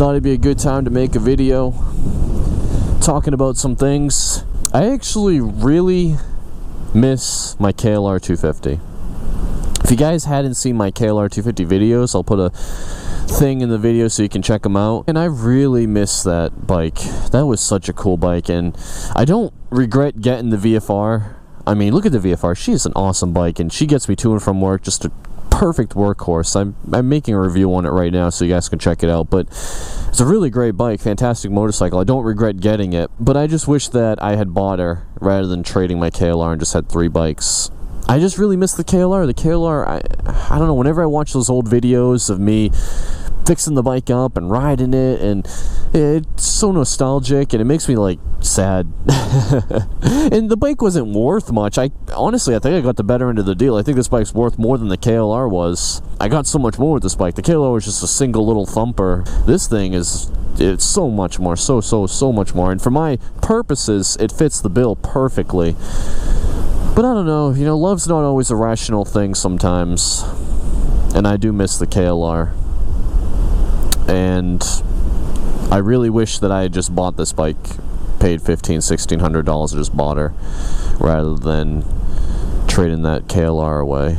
thought it'd be a good time to make a video talking about some things. I actually really miss my KLR 250. If you guys hadn't seen my KLR 250 videos, I'll put a thing in the video so you can check them out. And I really miss that bike. That was such a cool bike, and I don't regret getting the VFR. I mean, look at the VFR. She's an awesome bike, and she gets me to and from work. Just a perfect workhorse. I'm making a review on it right now so you guys can check it out, but it's a really great bike, fantastic motorcycle. I don't regret getting it, but I just wish that I had bought her rather than trading my KLR and just had 3 bikes. I just really miss the KLR. The KLR, I don't know, whenever I watch those old videos of me fixing the bike up and riding it, and it's so nostalgic, and it makes me like sad. And the bike wasn't worth much. Honestly, I think I got the better end of the deal. I think this bike's worth more than the KLR was. I got so much more with this bike. The KLR was just a single little thumper. This thing it's so much more, so much more, and for my purposes it fits the bill perfectly. But I don't know, you know, love's not always a rational thing sometimes, and I do miss the KLR. And I really wish that I had just bought this bike, paid $1,500–1,600 and just bought her, rather than trading that KLR away.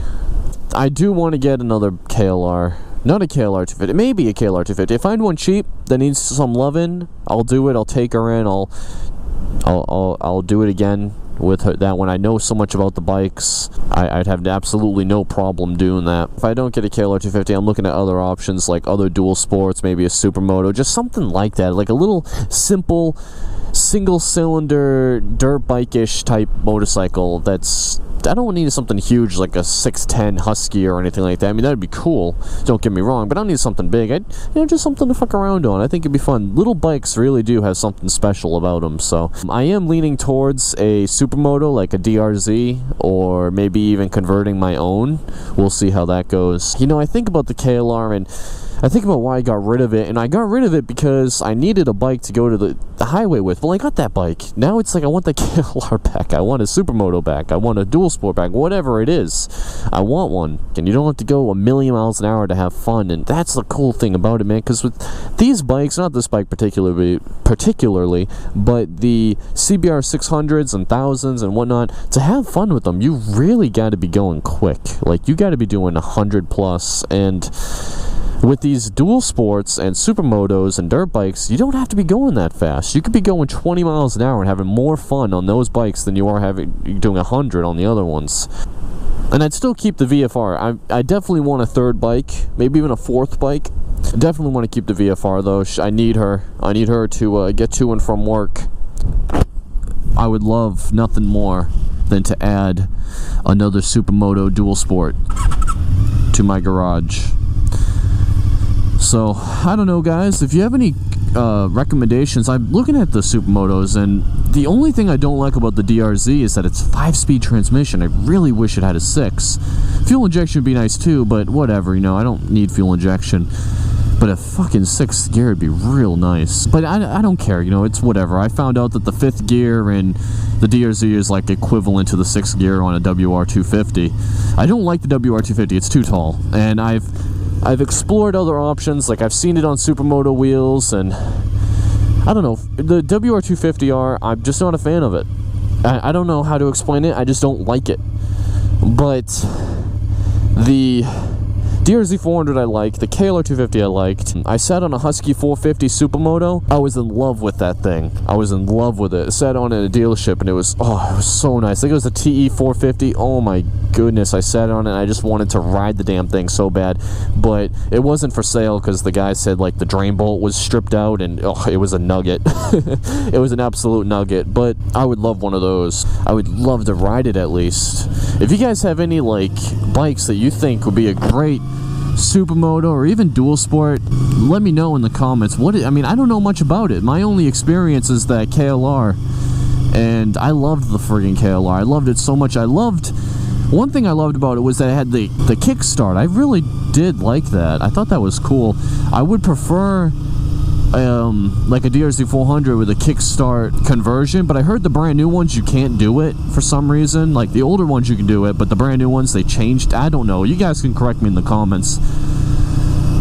I do want to get another KLR. Not a KLR 250, maybe a KLR 250. If I find one cheap that needs some loving, I'll do it. I'll take her in. I'll do it again with that one. I know so much about the bikes. I'd have absolutely no problem doing that. If I don't get a KLR 250, I'm looking at other options, like other dual sports, maybe a supermoto, just something like that, like a little simple single-cylinder dirt bike-ish type motorcycle. I don't need something huge like a 610 Husky or anything like that. I mean, that'd be cool, don't get me wrong, but I don't need something big. Just something to fuck around on. I think it'd be fun. Little bikes really do have something special about them, so I am leaning towards a supermoto, like a DRZ, or maybe even converting my own. We'll see how that goes. You know, I think about the KLR, and I think about why I got rid of it, and I got rid of it because I needed a bike to go to the highway with. Well, I got that bike. Now it's like I want the KLR back. I want a supermoto back. I want a dual sport back. Whatever it is, I want one. And you don't have to go a million miles an hour to have fun, and that's the cool thing about it, man, because with these bikes, not this bike particularly, but the CBR600s and 1000s and whatnot, to have fun with them, you really got to be going quick. Like, you got to be doing 100 plus, and with these dual sports and supermotos and dirt bikes, you don't have to be going that fast. You could be going 20 miles an hour and having more fun on those bikes than you are doing 100 on the other ones. And I'd still keep the VFR. I definitely want a 3rd bike, maybe even a 4th bike. I definitely want to keep the VFR though. I need her. I need her to get to and from work. I would love nothing more than to add another supermoto dual sport to my garage. So, I don't know, guys, if you have any recommendations. I'm looking at the supermotos, and the only thing I don't like about the DRZ is that it's 5-speed transmission. I really wish it had a 6. Fuel injection would be nice too, but whatever, you know, I don't need fuel injection. But a fucking 6th gear would be real nice. But I don't care, you know, it's whatever. I found out that the 5th gear in the DRZ is like equivalent to the 6th gear on a WR250. I don't like the WR250, it's too tall. And I've explored other options, like I've seen it on supermoto wheels, and I don't know, the WR250R, I'm just not a fan of it. I don't know how to explain it, I just don't like it. But the DRZ 400 I liked, the KLR 250 I liked. I sat on a Husky 450 Supermoto. I was in love with that thing. I was in love with it. I sat on it at a dealership, and it was so nice. I think it was a TE 450. Oh my goodness, I sat on it and I just wanted to ride the damn thing so bad. But it wasn't for sale because the guy said like the drain bolt was stripped out, and it was a nugget. It was an absolute nugget. But I would love one of those. I would love to ride it at least. If you guys have any like bikes that you think would be a great supermoto or even dual sport, let me know in the comments. I mean, I don't know much about it. My only experience is that KLR, and I loved the friggin' KLR. I loved it so much. One thing I loved about it was that it had the kickstart. I really did like that. I thought that was cool. I would prefer like a DRZ 400 with a kickstart conversion, but I heard the brand new ones you can't do it for some reason. Like the older ones you can do it, but the brand new ones they changed. I don't know. You guys can correct me in the comments.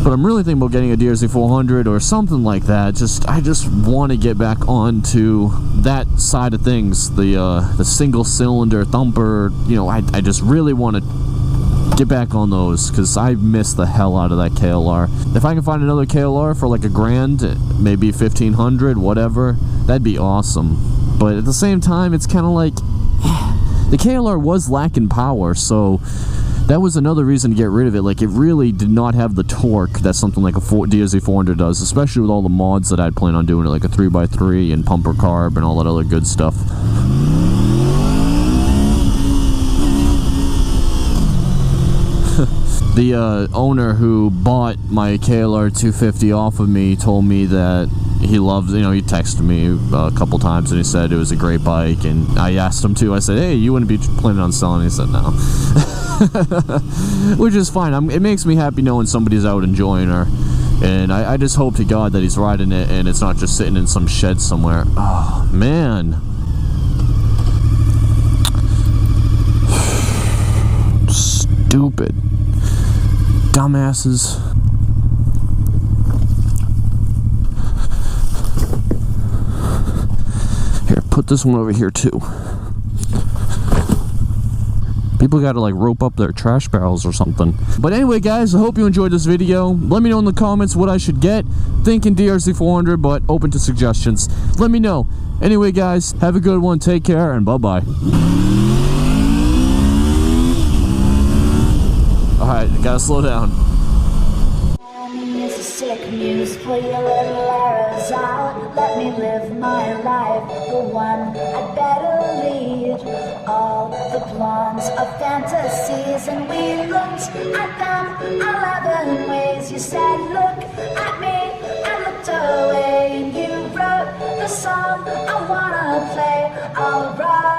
But I'm really thinking about getting a DRZ400 or something like that. I just want to get back onto that side of things, the single cylinder thumper. You know, I just really want to get back on those because I miss the hell out of that KLR. If I can find another KLR for like a grand, maybe 1500, whatever, that'd be awesome. But at the same time, it's kind of like the KLR was lacking power, so that was another reason to get rid of it. Like, it really did not have the torque that something like a DRZ400 does, especially with all the mods that I'd plan on doing, like a 3x3 and pumper carb and all that other good stuff. The owner who bought my KLR 250 off of me told me that he loves, you know, he texted me a couple times and he said it was a great bike, and I asked him to. I said, hey, you wouldn't be planning on selling it? He said no. Which is fine. It makes me happy knowing somebody's out enjoying her, and I just hope to God that he's riding it and it's not just sitting in some shed somewhere. Oh man, stupid dumbasses. Here, put this one over here too. People gotta like rope up their trash barrels or something. But anyway, guys, I hope you enjoyed this video. Let me know in the comments what I should get. Thinking DRZ400, but open to suggestions. Let me know. Anyway, guys, have a good one. Take care, and bye-bye. Alright, gotta slow down. Sick news, pull your little arrows out. Let me live my life, the one I'd better lead. All the plans of fantasies, and we looked at them 11 ways. You said, look at me, I looked away, and you wrote the song I wanna play. Alright.